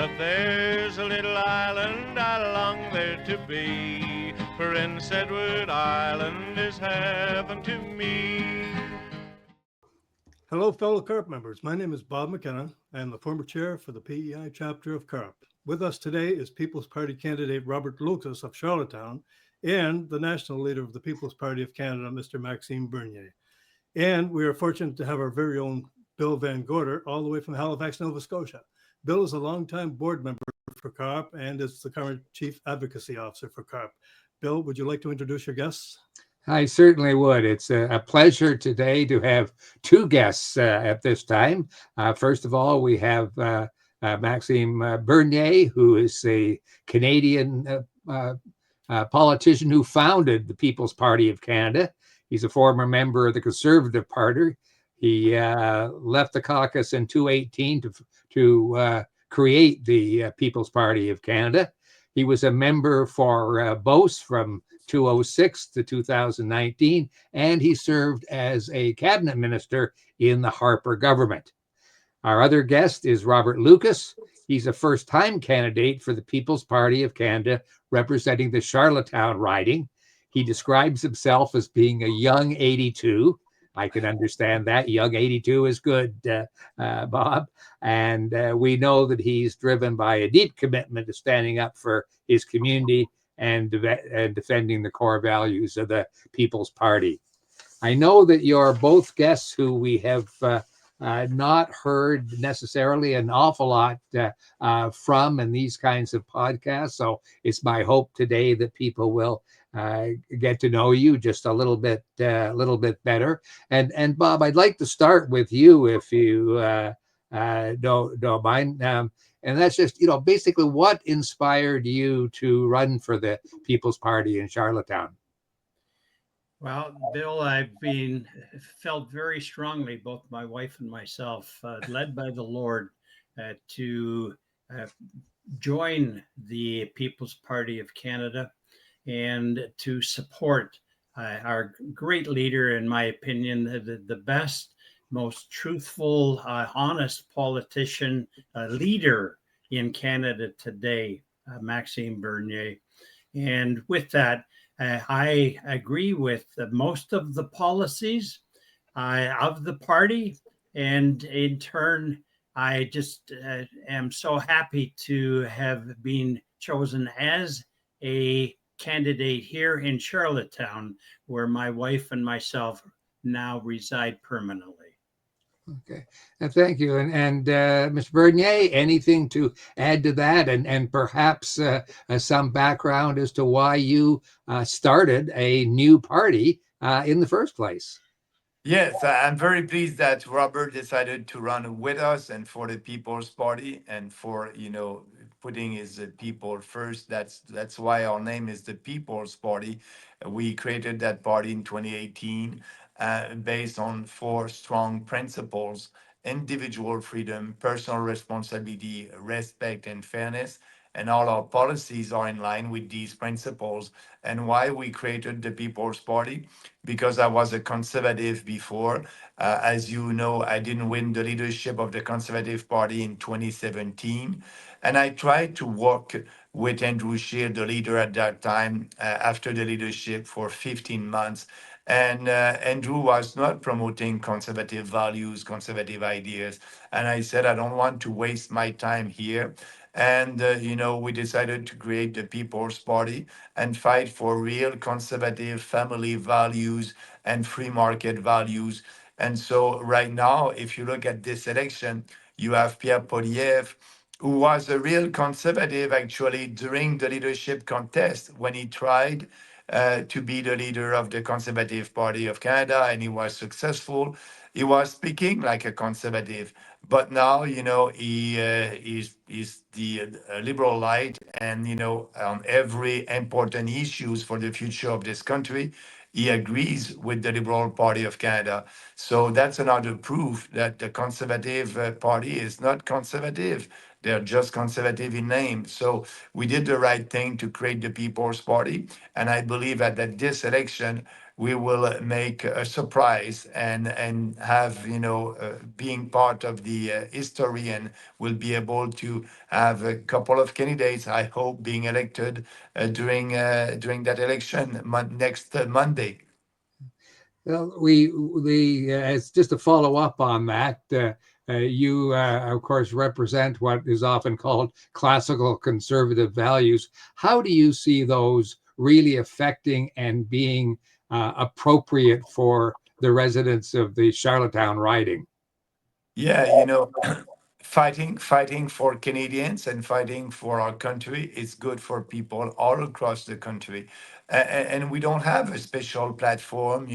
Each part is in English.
But there's a little island I long there to be. Prince Edward Island is heaven to me. Hello, fellow CARP members. My name is Bob McKenna. I am the former chair for the PEI chapter of CARP. With us today is People's Party candidate Robert Lucas of Charlottetown and the national leader of the People's Party of Canada, Mr. Maxime Bernier. And we are fortunate to have our very own Bill VanGorder all the way from Halifax, Nova Scotia. Bill is a longtime board member for CARP and is the current Chief Advocacy Officer for CARP. Bill, would you like to introduce your guests? I certainly would. It's a pleasure today to have two guests at this time. First of all, we have Maxime Bernier, who is a Canadian politician who founded the People's Party of Canada. He's a former member of the Conservative Party. He left the caucus in 2018 to create the People's Party of Canada. He was a member for BOSE from 2006 to 2019, and he served as a cabinet minister in the Harper government. Our other guest is Robert Lucas. He's a first-time candidate for the People's Party of Canada, representing the Charlottetown riding. He describes himself as being a young 82. I can understand that. Young 82 is good, Bob. And we know that he's driven by a deep commitment to standing up for his community and defending the core values of the People's Party. I know that you're both guests who we have not heard necessarily an awful lot from in these kinds of podcasts. So it's my hope today that people will get to know you just a little bit better. And Bob, I'd like to start with you if you don't mind. And that's just, basically what inspired you to run for the People's Party in Charlottetown? Well, Bill, felt very strongly, both my wife and myself, led by the Lord, to join the People's Party of Canada and to support our great leader, in my opinion, the best, most truthful, honest politician, leader in Canada today, Maxime Bernier. And with that, I agree with most of the policies of the party. And in turn, I just am so happy to have been chosen as a candidate here in Charlottetown, where my wife and myself now reside permanently. Okay, thank you. And Mr. Bernier, anything to add to that, and perhaps some background as to why you started a new party in the first place? Yes, I'm very pleased that Robert decided to run with us and for the People's Party and for, putting his people first. That's why our name is the People's Party. We created that party in 2018 based on four strong principles: individual freedom, personal responsibility, respect, and fairness. And all our policies are in line with these principles. And why we created the People's Party? Because I was a conservative before. As you know, I didn't win the leadership of the Conservative Party in 2017. And I tried to work with Andrew Scheer, the leader at that time, after the leadership for 15 months. And Andrew was not promoting conservative values, conservative ideas. And I said, I don't want to waste my time here. And, we decided to create the People's Party and fight for real conservative family values and free market values. And so right now, if you look at this election, you have Pierre Poilievre, who was a real conservative actually during the leadership contest when he tried to be the leader of the Conservative Party of Canada, and he was successful. He was speaking like a conservative, but now he is the liberal light, and on every important issues for the future of this country, he agrees with the Liberal Party of Canada. So that's another proof that the Conservative Party is not conservative. They're just conservative in name. So we did the right thing to create the People's Party. And I believe that this election, we will make a surprise and have, being part of the history, and will be able to have a couple of candidates, I hope, being elected during that election next Monday. Well, as just to follow up on that, you, of course, represent what is often called classical conservative values. How do you see those really affecting and being appropriate for the residents of the Charlottetown riding? Yeah, fighting for Canadians and fighting for our country is good for people all across the country. And we don't have a special platform,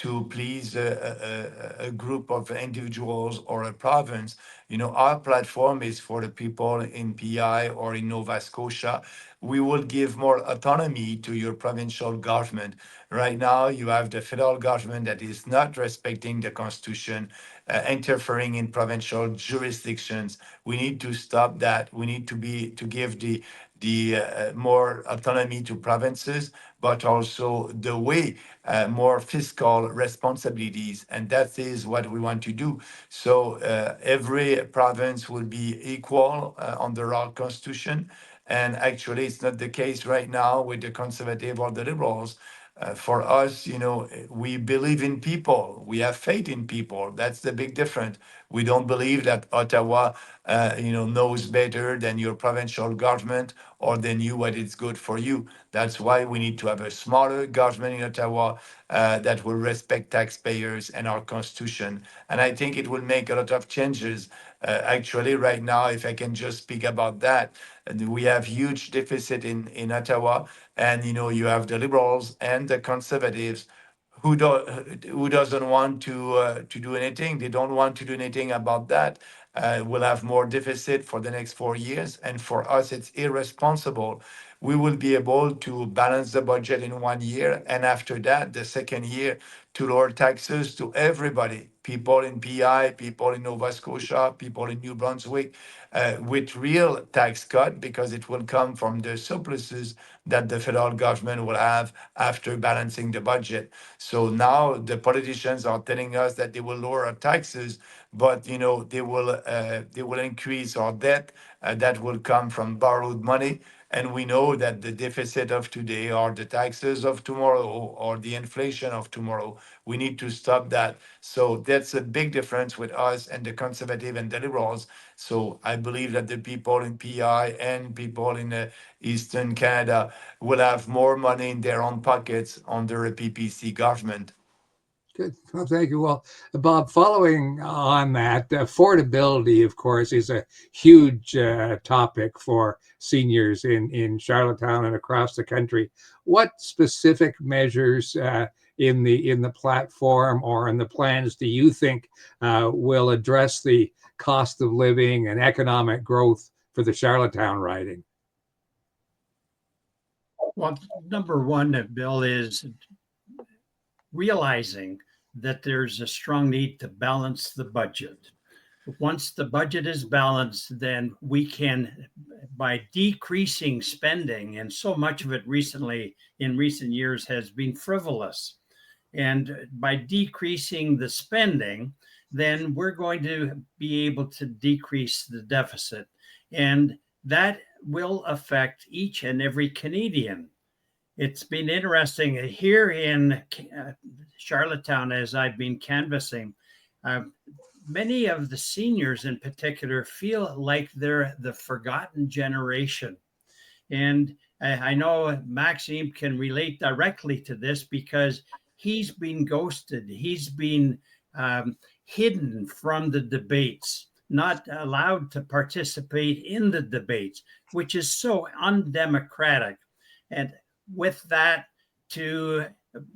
to please a group of individuals or a province. Our platform is for the people in PI or in Nova Scotia. We will give more autonomy to your provincial government. Right now, you have the federal government that is not respecting the Constitution, interfering in provincial jurisdictions. We need to stop that. We need to give the more autonomy to provinces, but also the way more fiscal responsibilities, and that is what we want to do. So every province will be equal under our constitution, and actually it's not the case right now with the conservative or the liberals. For us, we believe in people. We have faith in people. That's the big difference. We don't believe that Ottawa, knows better than your provincial government or than you what is good for you. That's why we need to have a smaller government in Ottawa that will respect taxpayers and our constitution. And I think it will make a lot of changes. Actually, right now, if I can just speak about that, we have huge deficit in Ottawa, and you have the liberals and the conservatives who doesn't want to do anything. They don't want to do anything about that. We'll have more deficit for the next 4 years, and for us, it's irresponsible. We will be able to balance the budget in 1 year, and after that, the second year, to lower taxes to everybody, people in PI, people in Nova Scotia, people in New Brunswick, with real tax cut, because it will come from the surpluses that the federal government will have after balancing the budget. So now the politicians are telling us that they will lower our taxes, but they will increase our debt. That will come from borrowed money. And we know that the deficit of today are the taxes of tomorrow or the inflation of tomorrow. We need to stop that. So that's a big difference with us and the conservative and the liberals. So I believe that the people in PI and people in Eastern Canada will have more money in their own pockets under a PPC government. Good. Well, thank you. Well, Bob, following on that, affordability, of course, is a huge topic for seniors in Charlottetown and across the country. What specific measures in the platform or in the plans do you think will address the cost of living and economic growth for the Charlottetown riding? Well, number one, Bill, is realizing that there's a strong need to balance the budget. Once the budget is balanced, then we can, by decreasing spending, and so much of it in recent years has been frivolous. And by decreasing the spending, then we're going to be able to decrease the deficit. And that will affect each and every Canadian. It's been interesting here in Charlottetown, as I've been canvassing, many of the seniors in particular feel like they're the forgotten generation. And I know Maxime can relate directly to this because he's been ghosted. He's been hidden from the debates, not allowed to participate in the debates, which is so undemocratic. And with that, to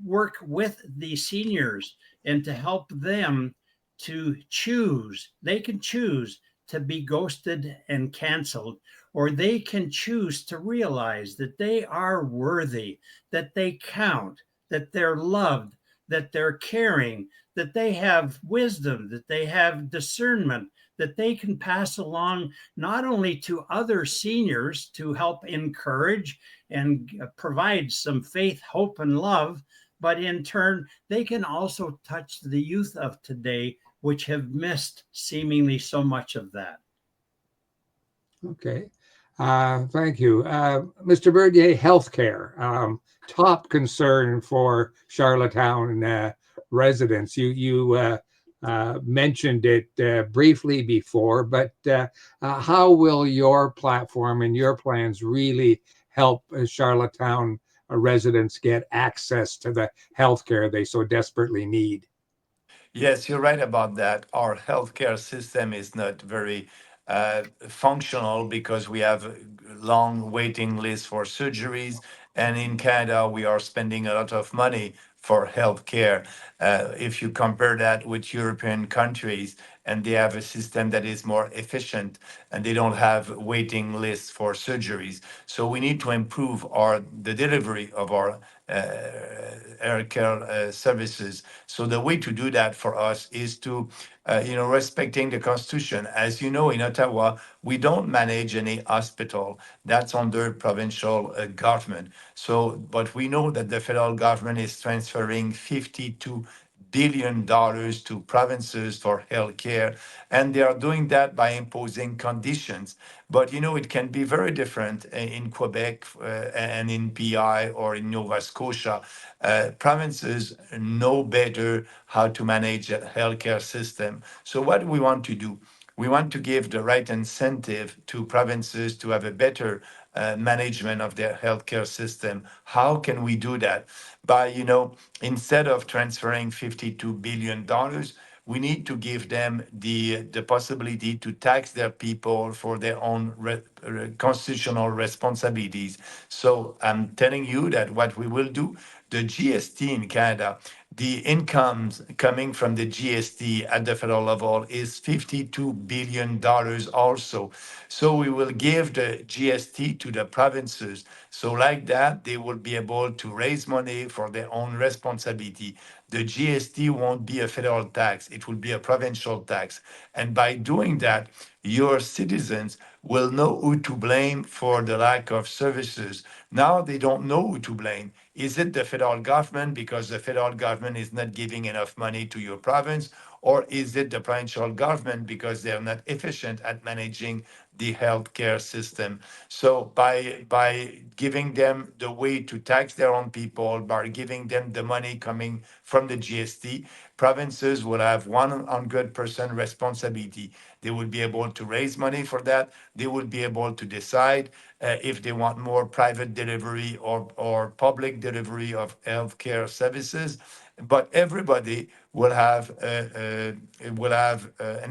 work with the seniors and to help them to choose. They can choose to be ghosted and canceled, or they can choose to realize that they are worthy, that they count, that they're loved, that they're caring, that they have wisdom, that they have discernment, that they can pass along not only to other seniors to help encourage and provide some faith, hope, and love, but in turn, they can also touch the youth of today, which have missed seemingly so much of that. Okay. Thank you. Mr. Bernier, healthcare, top concern for Charlottetown residents. You mentioned it briefly before, but how will your platform and your plans really help Charlottetown residents get access to the healthcare they so desperately need? Yes, you're right about that. Our healthcare system is not very functional because we have long waiting lists for surgeries. And in Canada, we are spending a lot of money for healthcare. If you compare that with European countries, and they have a system that is more efficient and they don't have waiting lists for surgeries. So we need to improve the delivery of our healthcare services. So the way to do that for us is to, respecting the Constitution. As you know, in Ottawa, we don't manage any hospital. That's under provincial government. So, but we know that the federal government is transferring $52 billion to provinces for healthcare, and they are doing that by imposing conditions. But it can be very different in Quebec and in PI or in Nova Scotia. Provinces know better how to manage a healthcare system. So what we want to do, we want to give the right incentive to provinces to have a better management of their healthcare system. How can we do that? By, instead of transferring $52 billion, we need to give them the possibility to tax their people for their own constitutional responsibilities. So I'm telling you that what we will do, the GST in Canada, the incomes coming from the GST at the federal level is $52 billion also. So we will give the GST to the provinces. So like that, they will be able to raise money for their own responsibility. The GST won't be a federal tax, it will be a provincial tax. And by doing that, your citizens will know who to blame for the lack of services. Now they don't know who to blame. Is it the federal government because the federal government is not giving enough money to your province? Or is it the provincial government because they're not efficient at managing the healthcare system? So by giving them the way to tax their own people, by giving them the money coming from the GST, provinces will have 100% responsibility. They will be able to raise money for that. They will be able to decide if they want more private delivery or public delivery of healthcare services. But everybody will have an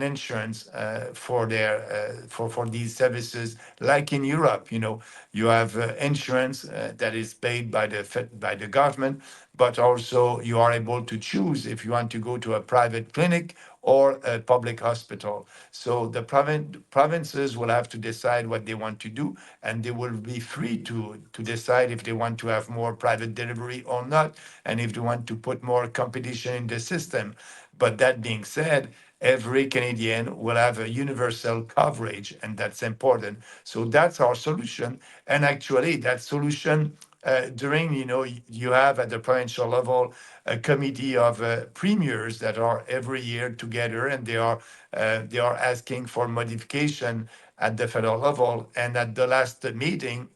insurance for their for these services, like in Europe. You have insurance that is paid by the government, but also you are able to choose if you want to go to a private clinic or a public hospital. So the provinces will have to decide what they want to do, and they will be free to decide if they want to have more private delivery or not, and if they want to put more competition in the system. But that being said, every Canadian will have a universal coverage, and that's important. So that's our solution. And actually, that solution during, you have at the provincial level a committee of premiers that are every year together, and they are asking for modification at the federal level. And at the last meeting,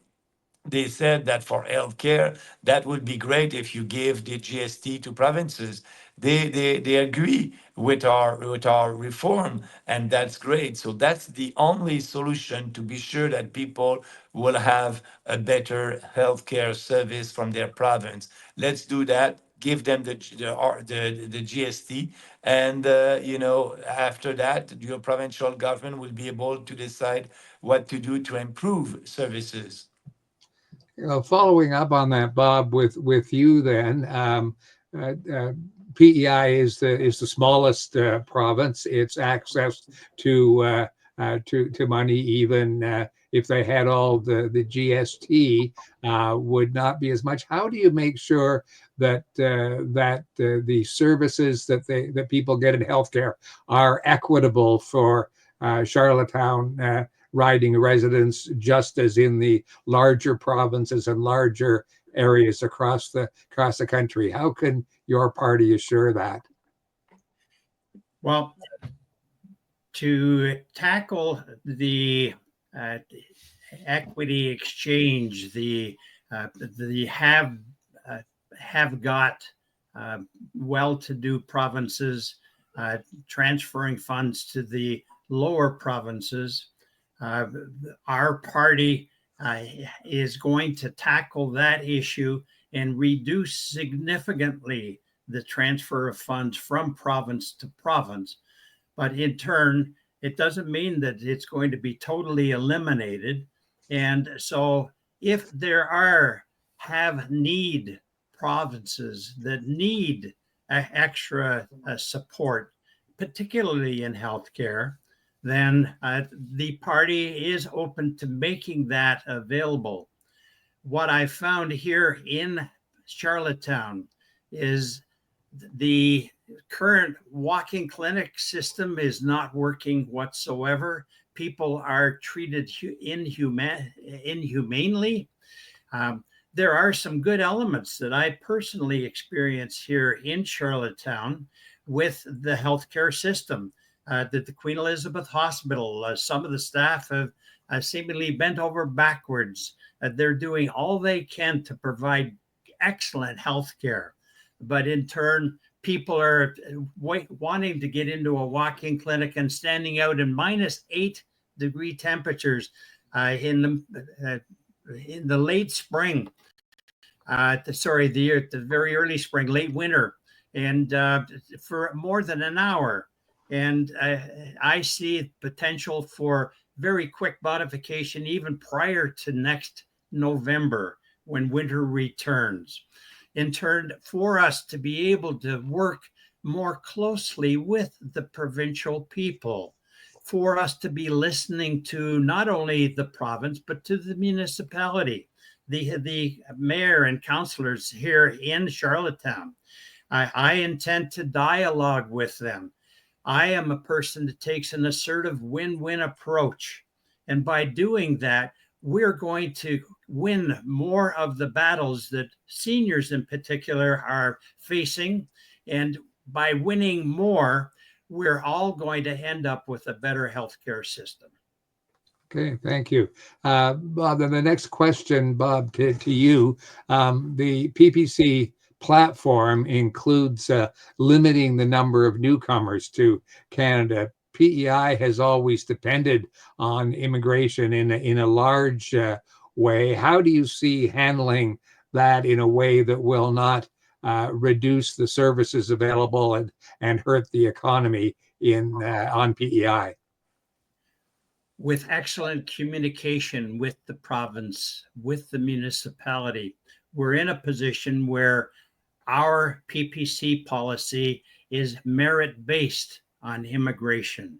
they said that for healthcare, that would be great if you gave the GST to provinces. They agree with our reform, and that's great. So that's the only solution to be sure that people will have a better healthcare service from their province. Let's do that. Give them the GST, and after that, your provincial government will be able to decide what to do to improve services. Following up on that, Bob, with you then, PEI is the smallest province. Its access to money, even if they had all the GST, would not be as much. How do you make sure that the services that people get in healthcare are equitable for Charlottetown riding residents, just as in the larger provinces and larger areas across the country. How can your party assure that? Well, to tackle the equity exchange, the have got well-to-do provinces transferring funds to the lower provinces, our party is going to tackle that issue and reduce significantly the transfer of funds from province to province. But in turn, it doesn't mean that it's going to be totally eliminated. And so if there are have need provinces that need extra support, particularly in healthcare, then the party is open to making that available. What I found here in Charlottetown is the current walk-in clinic system is not working whatsoever. People are treated inhumanely. There are some good elements that I personally experience here in Charlottetown with the healthcare system. That the Queen Elizabeth Hospital, some of the staff have seemingly bent over backwards. They're doing all they can to provide excellent health care. But in turn, people are wanting to get into a walk-in clinic and standing out in -8-degree temperatures in the late spring. The very early spring, late winter, and for more than an hour. And I see potential for very quick modification even prior to next November when winter returns. In turn, for us to be able to work more closely with the provincial people, for us to be listening to not only the province, but to the municipality, the mayor and councillors here in Charlottetown. I intend to dialogue with them. I am a person that takes an assertive win-win approach. And by doing that, we're going to win more of the battles that seniors in particular are facing. And by winning more, we're all going to end up with a better healthcare system. Okay, thank you. Bob, then the next question, Bob, to you. The PPC platform includes limiting the number of newcomers to Canada. PEI has always depended on immigration in a large way. How do you see handling that in a way that will not reduce the services available and hurt the economy on PEI? With excellent communication with the province, with the municipality, we're in a position where our PPC policy is merit-based on immigration.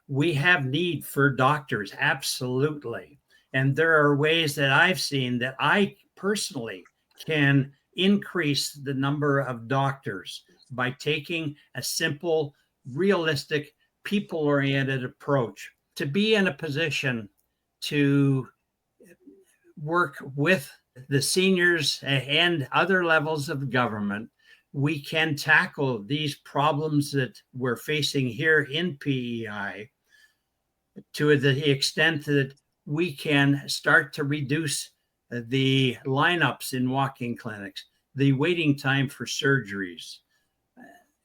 We have need for doctors, absolutely. And there are ways that I've seen that I personally can increase the number of doctors by taking a simple, realistic, people-oriented approach. To be in a position to work with the seniors and other levels of government, we can tackle these problems that we're facing here in PEI to the extent that we can start to reduce the lineups in walk-in clinics, the waiting time for surgeries,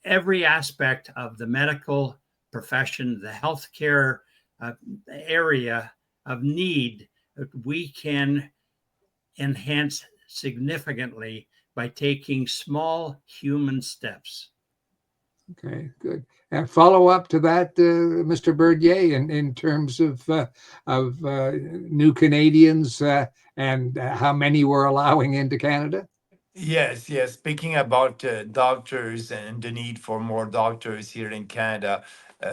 every aspect of the medical profession, the healthcare area of need, we can enhance significantly by taking small human steps. Okay, good. And follow up to that, Mr. Bernier, in terms of new Canadians and how many we're allowing into Canada? Yes, yes. Speaking about doctors and the need for more doctors here in Canada,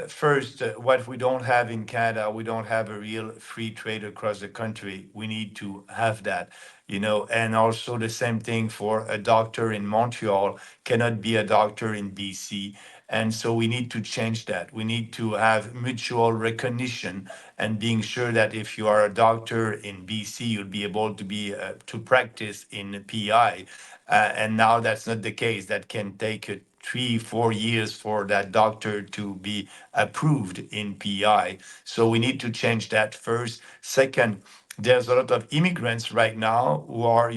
first, what we don't have in Canada, we don't have a real free trade across the country. We need to have that, and also the same thing for a doctor in Montreal cannot be a doctor in BC. And so we need to change that. We need to have mutual recognition and being sure that if you are a doctor in BC, you'll be able to be to practice in PI. And now that's not the case. That can take 3-4 years for that doctor to be approved in PI. So we need to change that first. Second, there's a lot of immigrants right now who are,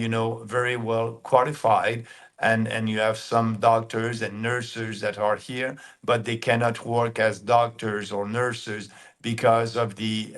very well qualified, and you have some doctors and nurses that are here, but they cannot work as doctors or nurses because of the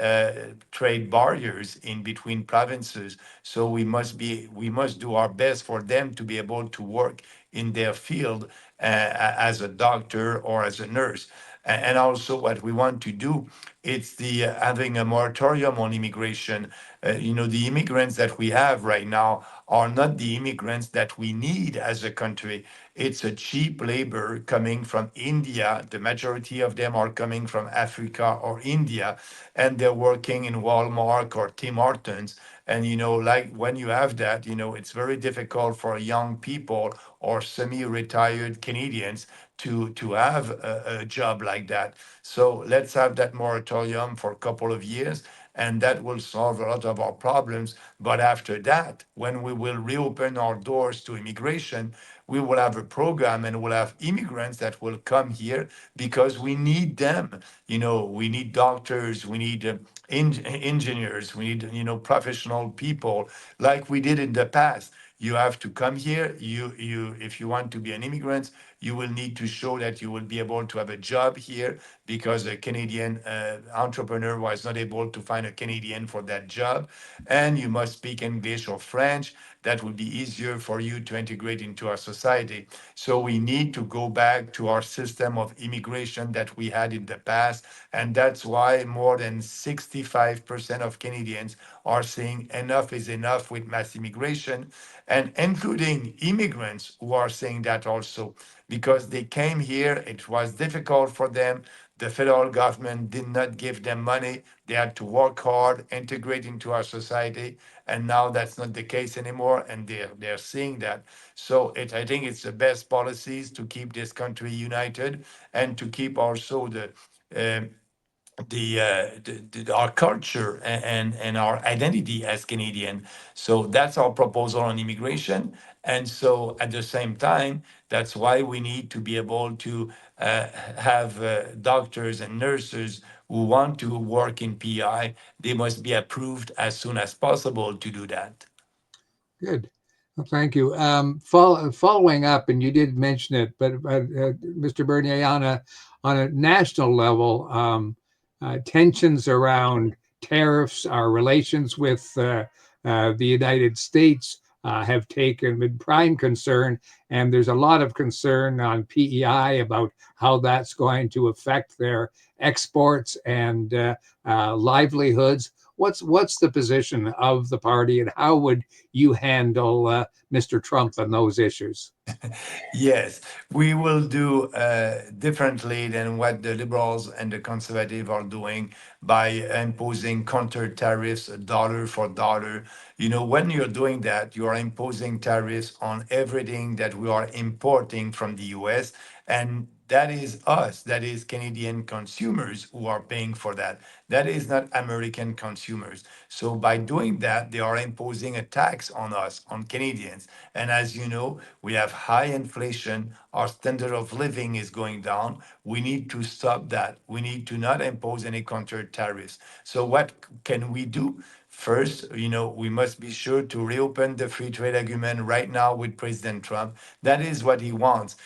trade barriers in between provinces. So we must do our best for them to be able to work in their field as a doctor or as a nurse. And also what we want to do, it's the having a moratorium on immigration. The immigrants that we have right now are not the immigrants that we need as a country. It's a cheap labor coming from India. The majority of them are coming from Africa or India, and they're working in Walmart or Tim Hortons. And, like when you have that, it's very difficult for young people or semi-retired Canadians to have a job like that. So let's have that moratorium for a couple of years, and that will solve a lot of our problems. But after that, when we will reopen our doors to immigration, we will have a program and we'll have immigrants that will come here because we need them. We need doctors, we need engineers, we need, professional people like we did in the past. You have to come here. If you want to be an immigrant, you will need to show that you will be able to have a job here because a Canadian entrepreneur was not able to find a Canadian for that job. And you must speak English or French. That will be easier for you to integrate into our society. So we need to go back to our system of immigration that we had in the past. And that's why more than 65% of Canadians are saying enough is enough with mass immigration, and including immigrants who are saying that also, because they came here, it was difficult for them. The federal government did not give them money. They had to work hard, integrate into our society, and now that's not the case anymore, and they're seeing that. So I think it's the best policies to keep this country united and to keep also um, our culture and our identity as Canadian. So that's our proposal on immigration. And so at the same time, that's why we need to be able to have doctors and nurses who want to work in PI. They must be approved as soon as possible to do that. Good. Well, thank you. Following up, and you did mention it, but Mr. Bernier, on a national level, tensions around tariffs, our relations with the United States have been prime concern, and there's a lot of concern on PEI about how that's going to affect their exports and livelihoods. What's the position of the party, and how would you handle Mr. Trump and those issues? Yes, we will do differently than what the liberals and the conservative are doing by imposing counter tariffs, dollar for dollar. When you're doing that, you are imposing tariffs on everything that we are importing from the US. And that is us, that is Canadian consumers who are paying for that. That is not American consumers. So by doing that, they are imposing a tax on us, on Canadians. And as you know, we have high inflation. Our standard of living is going down. We need to stop that. We need to not impose any counter tariffs. So what can we do? First, we must be sure to reopen the free trade agreement right now with President Trump. That is what he wants.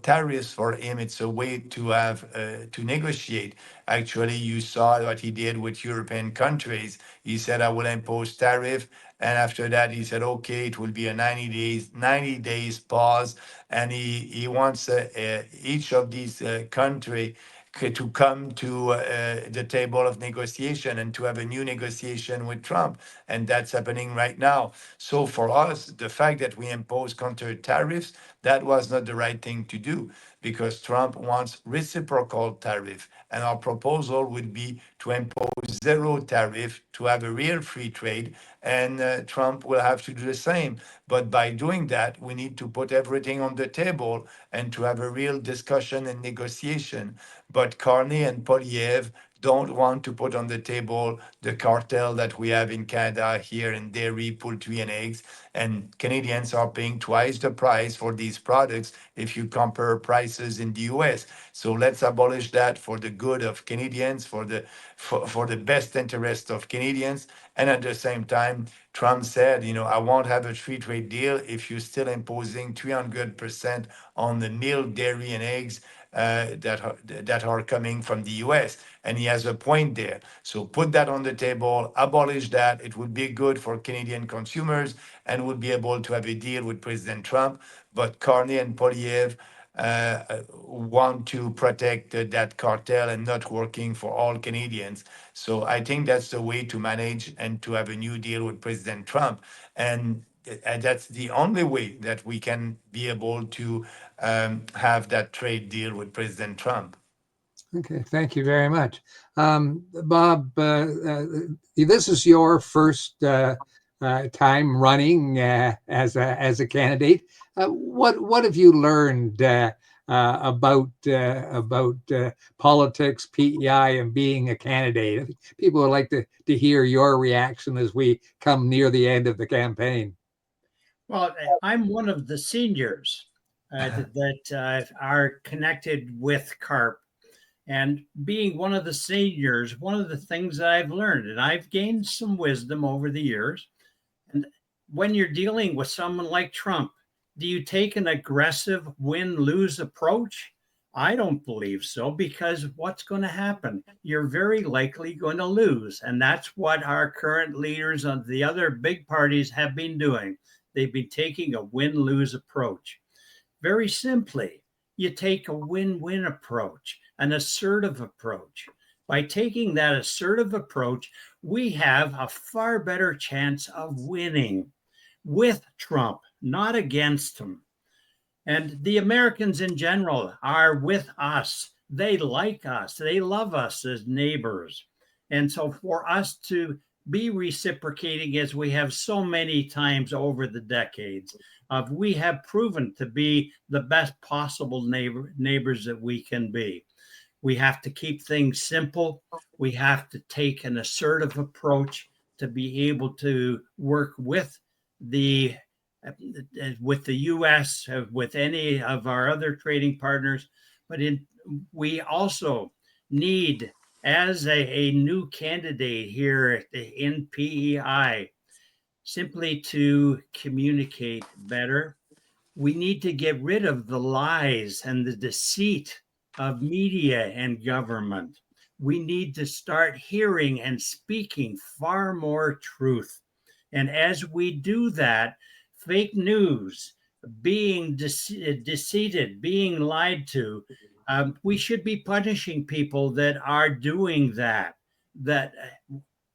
Tariffs for him, it's a way to have to negotiate. Actually, you saw what he did with European countries. He said, I will impose tariff. And after that, he said, okay, it will be a 90 days pause. And he wants each of these countries to come to the table of negotiation and to have a new negotiation with Trump. And that's happening right now. So for us, the fact that we impose counter tariffs, That was not the right thing to do because Trump wants reciprocal tariff. And our proposal would be to impose zero tariff to have a real free trade. And Trump will have to do the same. But by doing that, we need to put everything on the table and to have a real discussion and negotiation. But Carney and Poliev don't want to put on the table the cartel that we have in Canada here in dairy, poultry, and eggs. And Canadians are paying twice the price for these products if you compare prices in the US. So let's abolish that for the good of Canadians, for the best interest of Canadians. And at the same time, Trump said, I won't have a free trade deal if you're still imposing 300% on the milk, dairy, and eggs that are coming from the US. And he has a point there. So put that on the table, abolish that. It would be good for Canadian consumers and would be able to have a deal with President Trump. But Carney and Poliev want to protect that cartel and not working for all Canadians. So I think that's the way to manage and to have a new deal with President Trump. And that's the only way that we can be able to have that trade deal with President Trump. Okay, thank you very much. Bob, this is your first time running as a candidate. What have you learned about politics, PEI, and being a candidate? I think people would like to hear your reaction as we come near the end of the campaign. Well, I'm one of the seniors that are connected with CARP. And being one of the seniors, one of the things that I've learned, and I've gained some wisdom over the years, and when you're dealing with someone like Trump, do you take an aggressive win-lose approach? I don't believe so, because what's going to happen? You're very likely going to lose. And that's what our current leaders of the other big parties have been doing. They've been taking a win-lose approach. Very simply, you take a win-win approach, an assertive approach. By taking that assertive approach, we have a far better chance of winning with Trump, not against him. And the Americans in general are with us. They like us. They love us as neighbors. And so for us to be reciprocating, as we have so many times over the decades, we have proven to be the best possible neighbors that we can be. We have to keep things simple. We have to take an assertive approach to be able to work with the U.S., with any of our other trading partners. But we also need, as a new candidate here in PEI, simply to communicate better. We need to get rid of the lies and the deceit of media and government. We need to start hearing and speaking far more truth. And as we do that, fake news, being deceived, being lied to, we should be punishing people that are doing that. That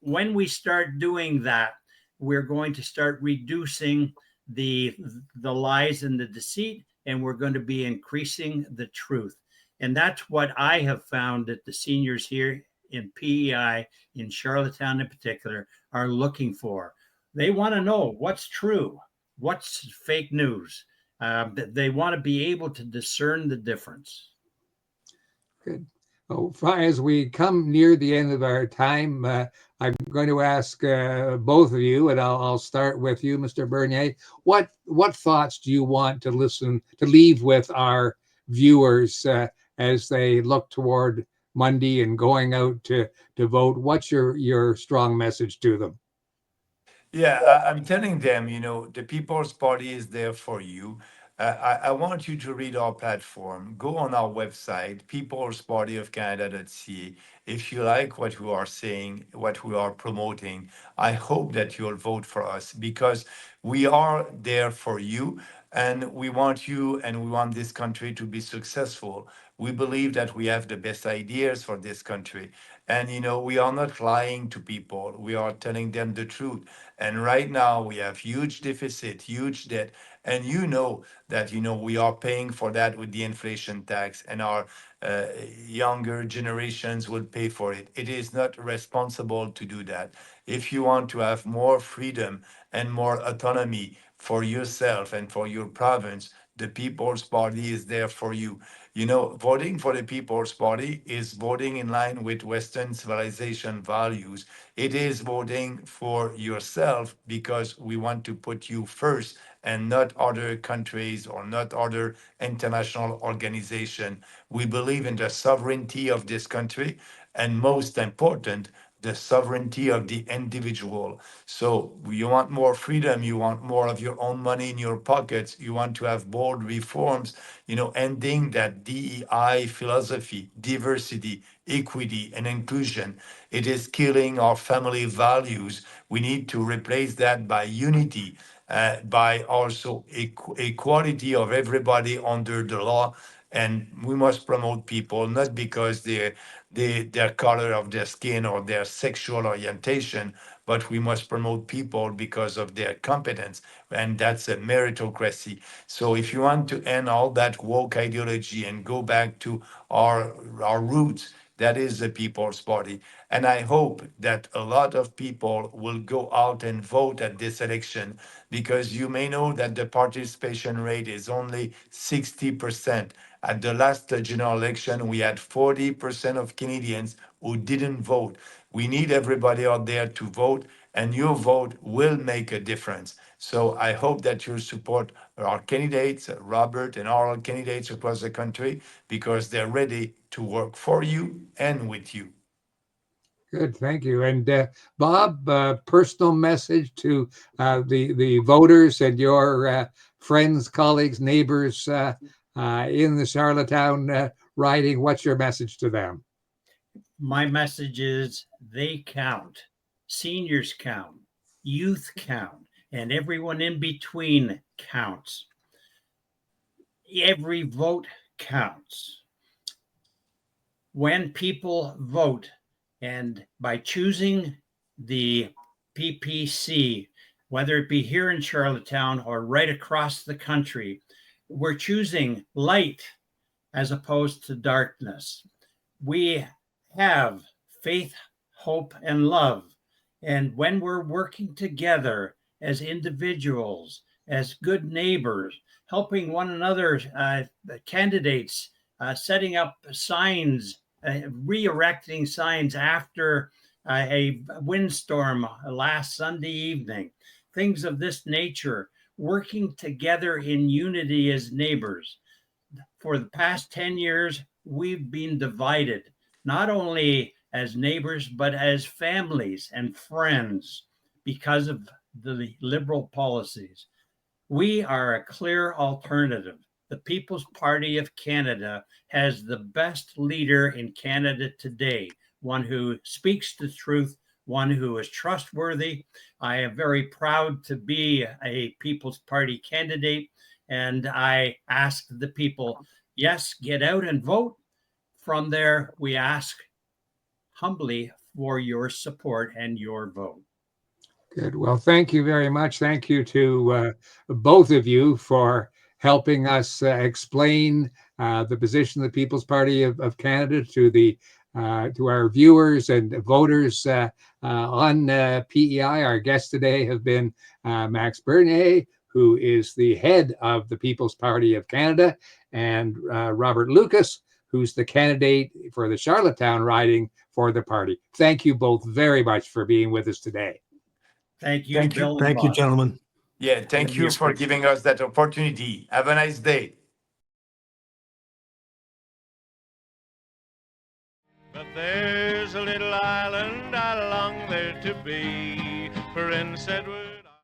when we start doing that, we're going to start reducing the lies and the deceit, and we're going to be increasing the truth. And that's what I have found that the seniors here in PEI, in Charlottetown in particular, are looking for. They want to know what's true, what's fake news. They want to be able to discern the difference. Good. Well, as we come near the end of our time, I'm going to ask both of you, and I'll start with you, Mr. Bernier. What thoughts do you want to leave with our viewers as they look toward Monday and going out to vote? What's your strong message to them? Yeah, I'm telling them, the People's Party is there for you. I want you to read our platform. Go on our website, peoplespartyofcanada.ca. If you like what we are saying, what we are promoting, I hope that you'll vote for us because we are there for you and we want you and we want this country to be successful. We believe that we have the best ideas for this country. And, we are not lying to people. We are telling them the truth. And right now we have huge deficit, huge debt. And that, we are paying for that with the inflation tax, and our uh, younger generations will pay for it. It is not responsible to do that. If you want to have more freedom and more autonomy for yourself and for your province, the People's Party is there for you. Voting for the People's Party is voting in line with Western civilization values. It is voting for yourself because we want to put you first and not other countries or not other international organization. We believe in the sovereignty of this country, and most important, the sovereignty of the individual. So you want more freedom, you want more of your own money in your pockets, you want to have bold reforms, ending that DEI philosophy, diversity, equity, and inclusion. It is killing our family values. We need to replace that by unity, by also equality of everybody under the law. And we must promote people not because their color of their skin or their sexual orientation, but we must promote people because of their competence, and that's a meritocracy. So if you want to end all that woke ideology and go back to our roots, that is the People's Party. And I hope that a lot of people will go out and vote at this election, because you may know that the participation rate is only 60%. At the last general election, we had 40% of Canadians who didn't vote. We need everybody out there to vote, and your vote will make a difference. So I hope that you'll support our candidates, Robert and all our candidates across the country, because they're ready to work for you and with you. Good, thank you. And Bob, personal message to the voters and your friends, colleagues, neighbors in the Charlottetown riding. What's your message to them? My message is they count. Seniors count, youth count, and everyone in between counts. Every vote counts. When people vote, and by choosing the PPC, whether it be here in Charlottetown or right across the country, we're choosing light as opposed to darkness. We have faith, hope, and love. And when we're working together as individuals, as good neighbors, helping one another, candidates, setting up signs, re-erecting signs after a windstorm last Sunday evening, things of this nature, working together in unity as neighbors. For the past 10 years, we've been divided, not only as neighbors, but as families and friends because of the liberal policies. We are a clear alternative. The People's Party of Canada has the best leader in Canada today, one who speaks the truth, one who is trustworthy. I am very proud to be a People's Party candidate, and I ask the people, yes, get out and vote. From there, we ask humbly for your support and your vote. Good. Well, thank you very much. Thank you to both of you for helping us explain the position of the People's Party of Canada to our viewers and voters on PEI. Our guests today have been Max Bernier, who is the head of the People's Party of Canada, and Robert Lucas, who's the candidate for the Charlottetown riding for the party. Thank you both very much for being with us today. Thank you, Thank you. Bill. Thank you, gentlemen. Yeah, thank you for giving us that opportunity. Have a nice day. But there's a little island I long there to be, Prince Edward.